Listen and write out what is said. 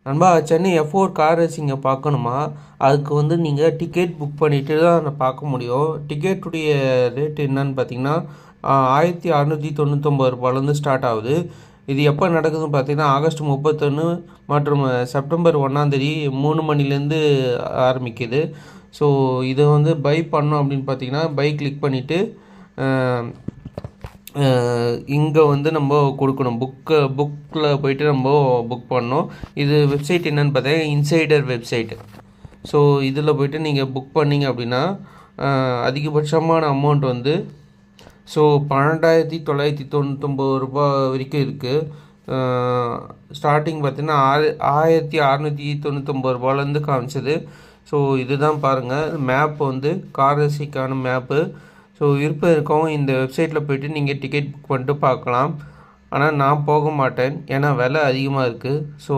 நண்பா, Chennai F4 car ரேசிங்கை பார்க்கணுமா? அதுக்கு வந்து நீங்கள் டிக்கெட் புக் பண்ணிவிட்டு தான் பார்க்க முடியும். டிக்கெட்டுடைய ரேட் என்னன்னு பார்த்தீங்கன்னா, ரூ. 1699 ஸ்டார்ட் ஆகுது. இது எப்போ நடக்குதுன்னு பார்த்தீங்கன்னா, ஆகஸ்ட் 31 மற்றும் செப்டம்பர் 1 3 மணிலேருந்து ஆரம்பிக்குது. ஸோ இதை வந்து பை பண்ணோம் அப்படின்னு பார்த்தீங்கன்னா, பை கிளிக் பண்ணிவிட்டு இங்கே வந்து நம்ம கொடுக்கணும். புக்கில் போய்ட்டு நம்ம புக் பண்ணோம். இது வெப்சைட் என்னென்னு பார்த்தீங்கன்னா இன்சைடர் வெப்சைட். ஸோ இதில் போய்ட்டு நீங்கள் புக் பண்ணிங்க அப்படின்னா அதிகபட்சமான அமௌண்ட் வந்து ஸோ ரூ. 12,999 வரைக்கும் இருக்குது. ஸ்டார்டிங் பார்த்தீங்கன்னா 6,699 காமிச்சது. ஸோ இதுதான் பாருங்கள், மேப் வந்து கார் ரேசிங்கான மேப்பு. ஸோ விருப்பம் இருக்கவும் இந்த வெப்சைட்டில் போய்ட்டு நீங்கள் டிக்கெட் புக் பண்ணிட்டு பார்க்கலாம். ஆனால் நான் போக மாட்டேன், ஏன்னா விலை அதிகமாக இருக்குது. ஸோ